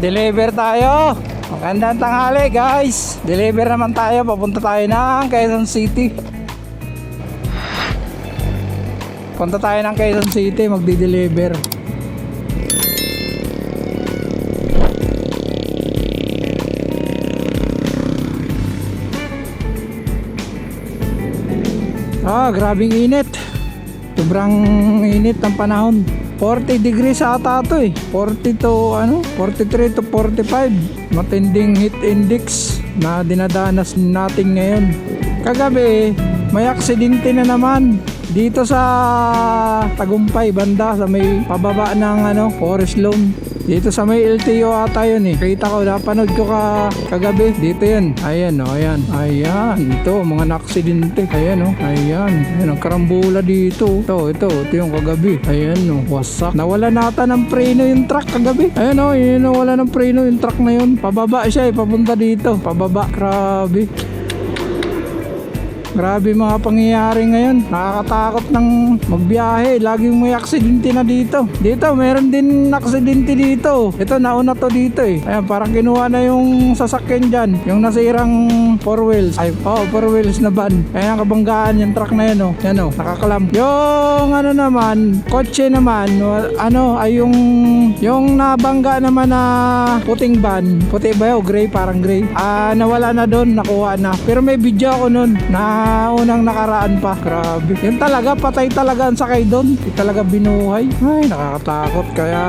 Deliver tayo. Magandang tanghali guys. Deliver naman tayo. Papunta tayo ng Quezon City. Punta tayo ng Quezon City. Magdi-deliver. Grabing init. Sobrang init ng panahon. 40 degrees ata ito eh. 40 to 43 to 45. Matinding heat index na dinadanas natin ngayon. Kagabi, may aksidente na naman dito sa Tagumpay banda sa may pababa ng Forest Lawn. Dito sa may LTO ata yun eh. Kita ko, napanood ko kagabi. Dito yun. Ayan o, ayan. Ayan. Ito, mga na-aksidente. Ayan o. Ayan. Ayan, ang karambula dito. Ito yung kagabi. Ayan o, wasak. Nawala nata ng preno yung truck kagabi. Ayan o, nawala ng preno yung truck na yun. Pababa siya eh, papunta dito. Pababa. Grabe. Grabe mga pangyayari ngayon. Nakakatakot ng magbiyahe. Laging may aksidente na dito. Dito, meron din aksidente dito. Ito, nauna to dito eh. Ayan, parang kinuha na yung sasakyan dyan. Yung nasirang 4 wheels. 4 wheels na van. Ayan, kabanggaan yung truck na yan oh. Yan oh, nakakalam. Yung naman, kotse naman, ay yung nabangga naman na puting van. Puti ba yun? Gray, parang gray. Nawala na doon, nakuha na. Pero may video ako nun na unang nakaraan pa. Grabe. Yun talaga, patay talaga ang sakay doon. Hindi talaga binuhay. Ay, nakakatakot. Kaya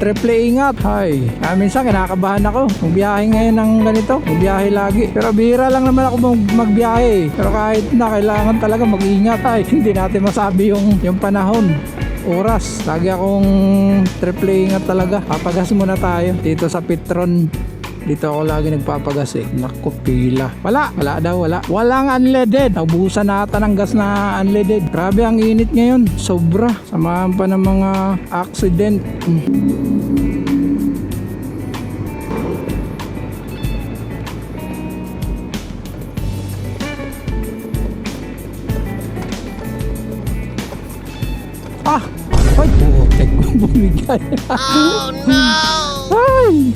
triple ingat. Ay, minsan kinakabahan ako. Magbiyahe ngayon ng ganito. Magbiyahe lagi. Pero bihira lang naman ako magbiyahe. Pero kahit na, kailangan talaga mag-ingat. Ay, hindi natin masabi yung panahon. Oras. Lagi akong triple ingat talaga. Papagas muna tayo dito sa Petron. Dito ako lagi nagpapagas eh. Naku, pila. Wala daw. Walang unleaded. Naubusan nata ng gas na unleaded. Grabe ang init ngayon. Sobra. Samahan pa ng mga accident. Ay, putek mo bumigay. Oh no! Ay!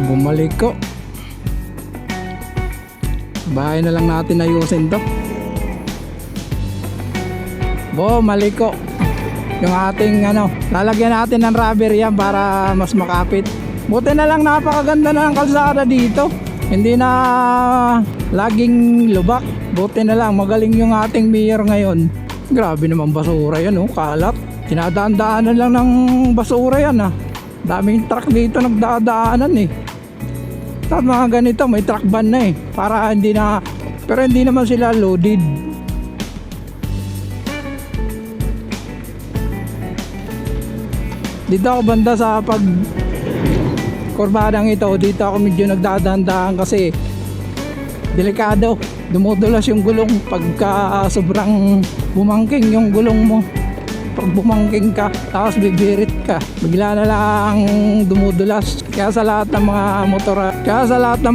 Bumalik ko. Bahay na lang natin ayusin to. Bumalik ko. Yung ating lalagyan natin ng rubber yan para mas makapit. Buti na lang napakaganda na ng kalsada dito. Hindi na laging lubak. Buti na lang magaling yung ating mayor ngayon. Grabe naman basura yan kalat. Dinadaan-daanan lang ng basura yan Daming truck dito nagdadaanan eh. At mga ganito may truck van na eh. Para hindi na, pero hindi naman sila loaded. Dito ako banda sa kurbadang ito. Dito ako medyo nagdadaan-daan kasi delikado. Dumudulas yung gulong pagka sobrang bumangking yung gulong mo. Pag bumangking ka, tapos bibirit ka, bigla na lang dumudulas. Kaya sa lahat ng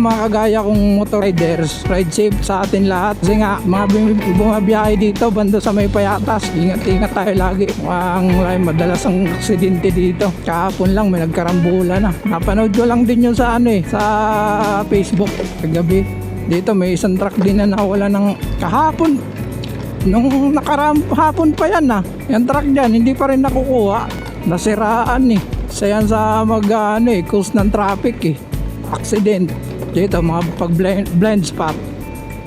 mga kagaya kong motor riders, ride safe sa atin lahat. Kasi nga, mga bumabiyahe dito, banda sa may payatas, ingat-ingat tayo lagi. Mukhang madalas ang aksidente dito. Kahapon lang, may nagkarambulan na. Napanood ko lang din yun sa sa Facebook, kagabi. Dito may isang truck din na nawala ng kahapon. Nung hapon pa yan yung truck dyan hindi pa rin nakukuha, nasiraan isa yan sa cause ng traffic accident. Dito mga pag blind spot,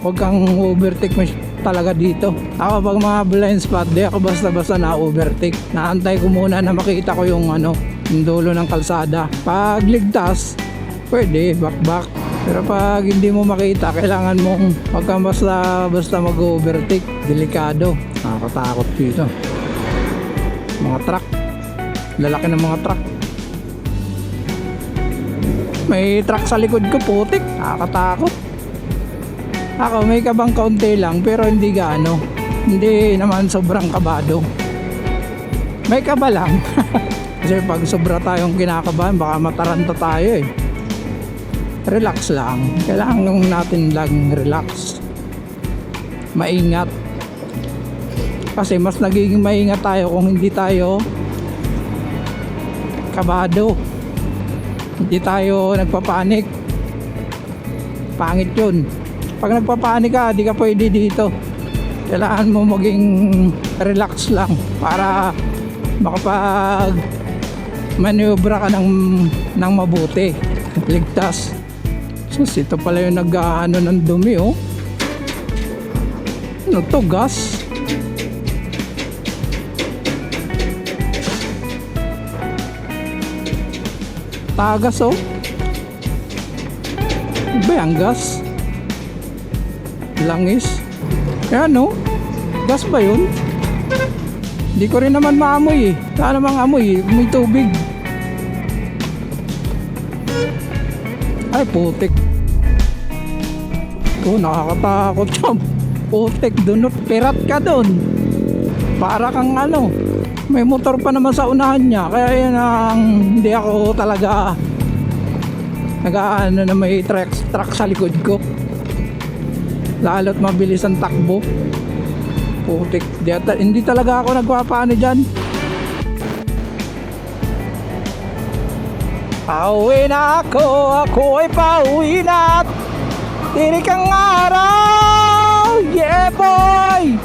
huwag kang overtake talaga dito. Ako pag mga blind spot, di ako basta-basta na overtake. Naantay ko muna na makita ko yung dulo ng kalsada. Pag ligtas, pwede back. Pero pag hindi mo makita, kailangan mong wag kang basta mag-overtake. Delikado. Nakakatakot dito. Mga truck. Lalaki ng mga truck. May truck sa likod ko, putik. Nakakatakot. Ako may kabang kaunti lang, pero hindi gaano. Hindi naman sobrang kabado. May kaba lang. Kasi pag sobra tayong kinakabahan, baka mataranta tayo relax lang. Kailangan lang natin lang relax, maingat. Kasi mas nagiging maingat tayo kung hindi tayo kabado, hindi tayo nagpapanik. Pangit yun. Pag nagpapanik ka, di ka pwede dito. Kailangan mo maging relax lang para makapag manubra ka ng mabuti, ligtas. Sus, ito pala yung nag-ano ng dumi, oh. Ano to, gas? Tagas, oh. Ano ba yan, gas? Langis. Ayan, no? Gas ba yun? Hindi ko rin naman maamoy, eh. Wala namang amoy, eh. May tubig. Ay, putik. Oh, nakakatakot yan. Putik, dunot. Pirat ka dun. Para kang ano. May motor pa naman sa unahan niya. Kaya yan ang hindi ako talaga nag-ano na may truck sa likod ko. Lalo't mabilis ang takbo. Putik. Hindi talaga ako nagpapaano dyan. Pauwi na ako ay pauwi na. Tirik ang araw. Yeah, boy!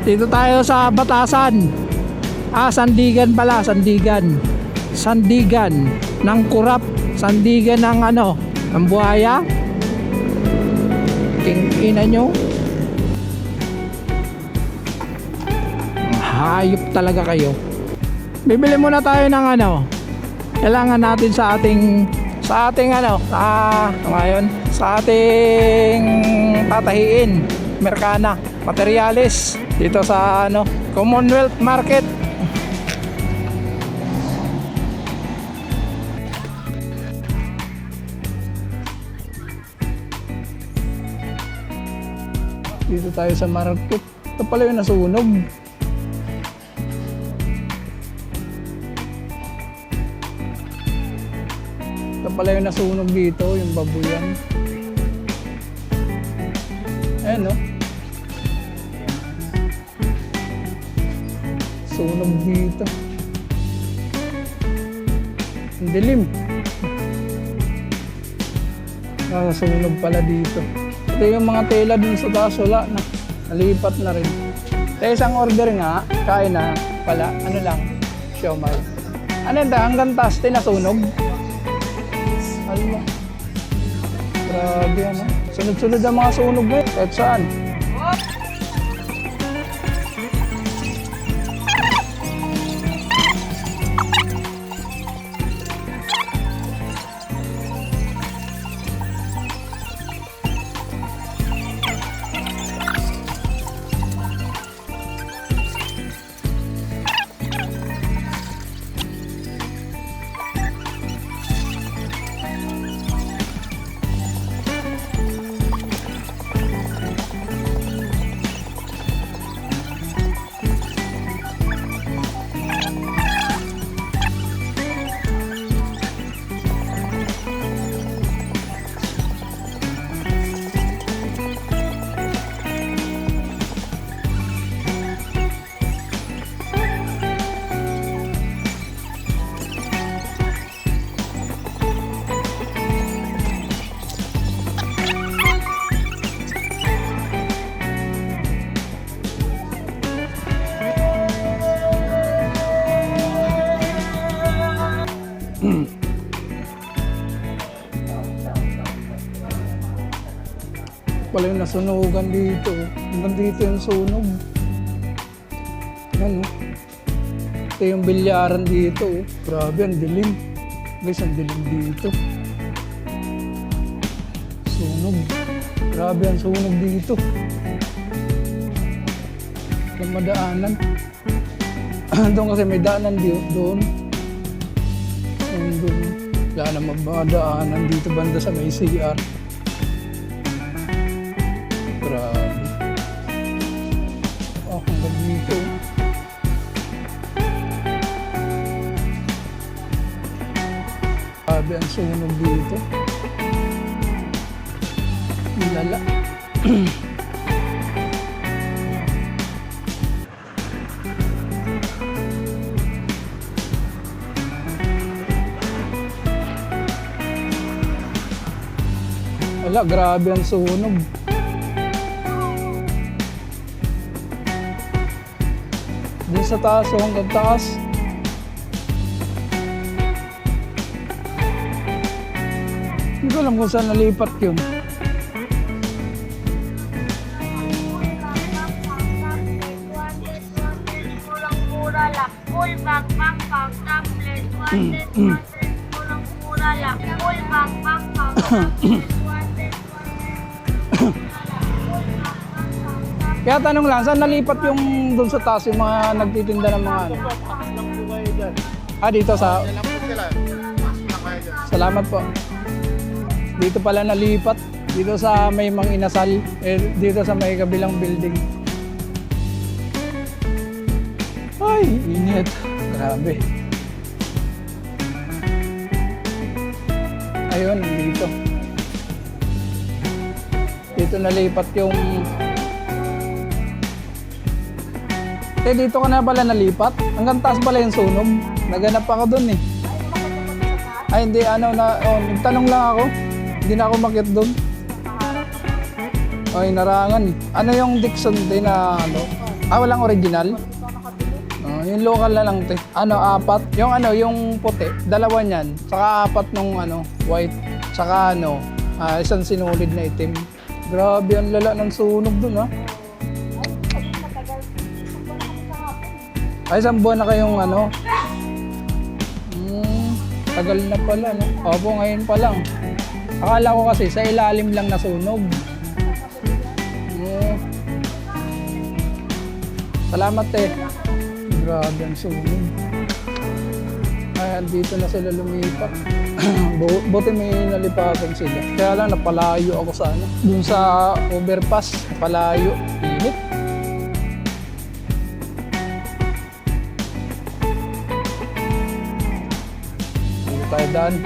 Dito tayo sa Batasan. Sandigan pala, Sandigan. Sandigan ng kurap, Sandigan ng ano, ng buhaya. King-ina nyo. Hayop talaga kayo. Bibili muna tayo ng ano. Kailangan natin sa ating ano, ngayon, sa ating tatahiin, Mercana, Materialis, dito sa ano, Commonwealth Market. Dito tayo sa market. Ito pala yung nasunog. Ito pala yung nasunog dito, yung babuyan. Ayan, no? Sunog dito. Ang dilim. Sunog pala dito. Ito yung mga tela dun sa taas, wala na. Nalipat na rin. Isang order nga, kain na pala. Ano lang, siomay. Ano yun, hanggang taas, nasunog. Alam mo. Grabe, ano. Sunod-sunod ang mga sunog ngayon. Kahit saan. pala yung nasunugan dito. Hanggang dito yung sunog. Yan, oh. Ito yung bilyaran dito. Oh. Grabe, ang dilim. Guys, ang dilim dito. Sunog. Grabe ang sunog dito. Walang madaanan. Doon kasi may daanan doon. Doon. Wala na mabadaanan dito banda sa may CR. Grabe. Oh, hanggang dito. Grabe ang sunog dito. Lala. Wala, grabe ang sunog. Doon sa taas, hanggang taas. Hindi ko alam kung saan nalipat yun. Kaya tanong lang, saan nalipat yung doon sa taas yung mga nagtitinda ng mga ano? Dito sa... Salamat po. Dito pala nalipat. Dito sa may Mang Inasal. Dito sa may kabilang building. Ay, init. Grabe. Ayun, dito. Dito nalipat yung... dito ka na pala nalipat? Hanggang taas pala yung sunog. Naganap ako dun eh. Ay, hindi, nagtanong lang ako. Hindi na ako makit dun. Ay, narangan eh. Ano yung Dixon din na ano? Walang original? Yung local na lang te. 4. Yung puti. 2 niyan. Saka 4 nung white. Saka isang sinulid na itim. Grabe ang lala ng sunog dun ha. Ay, isang buwan na kayong tagal na pala, no? Opo, ngayon pa lang. Akala ko kasi sa ilalim lang nasunog. Salamat eh. Grabe ang sunog. Ay, dito na sila lumipat. Buti may nalipatan sila. Kaya lang napalayo ako sa dun sa overpass. Napalayo. Init. Tayo daan.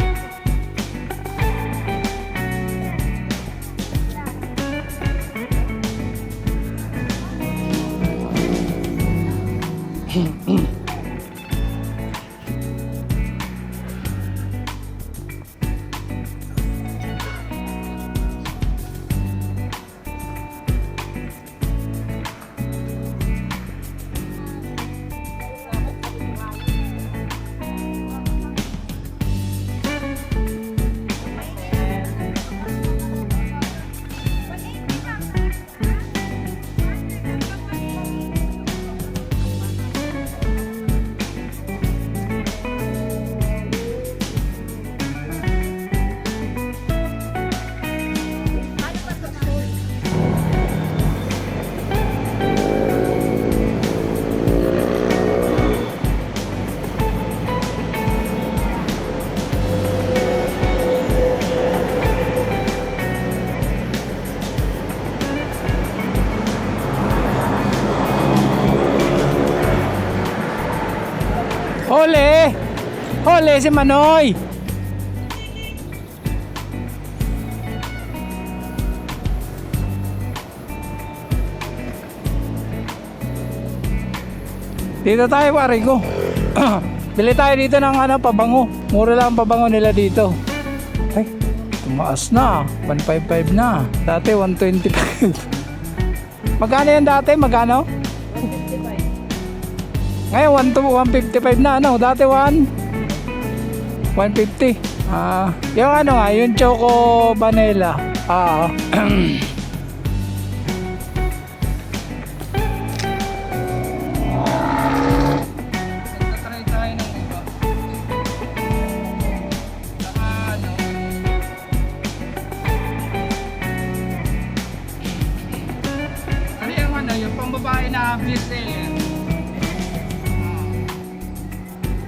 Hole! Hole si Manoy! Dito tayo pare ko. Bili tayo dito ng pabango. Mura lang ang pabango nila dito. Ay, tumaas na. 155 na. Dati 125. Magkano yan dati? Magkano? 155. Ngayon 155 na Dati 150. Yung yung Choco Vanilla.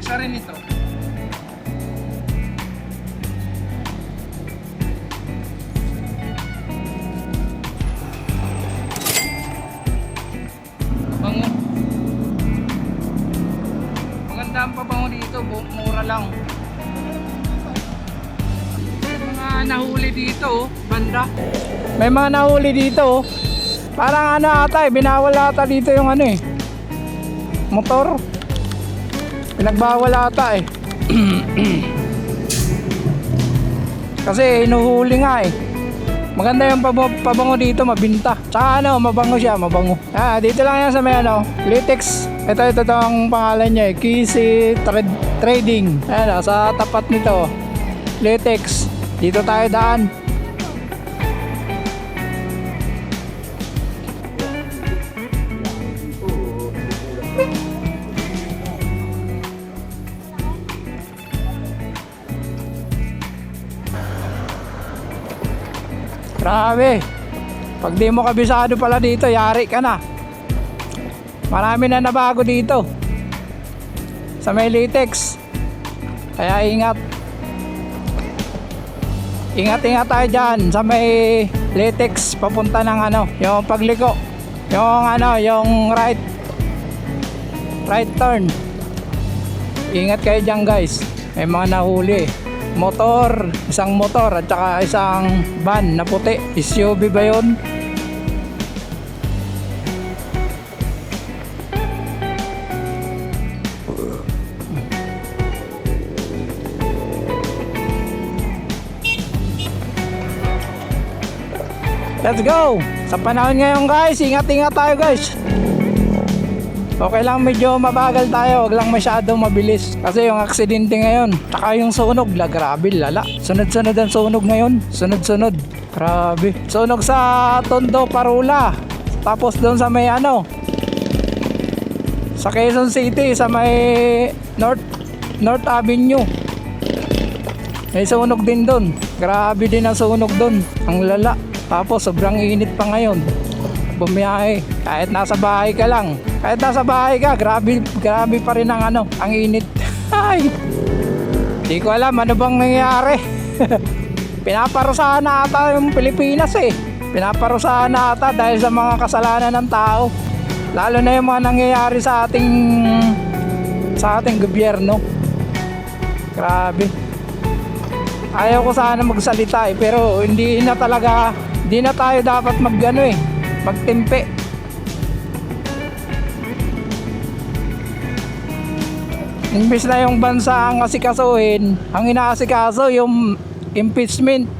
Isa rin ito. Bango. Maganda ang pabango dito, mura lang. May mga nahuli dito, banda. May mga nahuli dito. Parang ano ata binawal ata dito yung ano motor. Pinagbawal ata Kasi inuhuli nga Maganda yung pabango dito, mabinta. Tsaka mabango siya, mabango. Dito lang yan sa may Litex. Ito ang pangalan niya Kisi Trading. Ayan sa tapat nito. Litex. Dito tayo daan. Grabe. Pag di mo kabisado pala dito, yari ka na. Marami na nabago dito sa may Litex. Kaya ingat. Ingat tayo dyan sa may Litex papunta ng yung pagliko. Yung right turn. Ingat kayo dyan guys. May mga nahuli. Isang motor at saka isang van na puti. SUV ba yun? Let's go! Sa panahon ngayon guys, ingat tayo guys. Okay lang medyo mabagal tayo, wag lang masyadong mabilis. Kasi yung aksidente ngayon, tsaka yung sunog, grabe lala. Sunod-sunod ang sunog ngayon, sunod-sunod. Grabe. Sunog sa Tondo, Parula. Tapos doon sa may sa Quezon City, sa may North Avenue. May sunog din doon. Grabe din ang sunog doon, ang lala. Tapos sobrang init pa ngayon. Bumiyahe, kahit nasa bahay ka lang. Kahit nasa bahay ka, grabe pa rin ang init. Ay, di ko alam ano bang nangyayari. Pinaparusahan na ata yung Pilipinas Pinaparusahan na ata dahil sa mga kasalanan ng tao. Lalo na yung mga nangyayari sa ating gobyerno. Grabe. Ayaw ko sana magsalita pero hindi na tayo dapat magtimpe. Imbis na yung bansa ang asikasuhin, ang inaasikaso yung impeachment.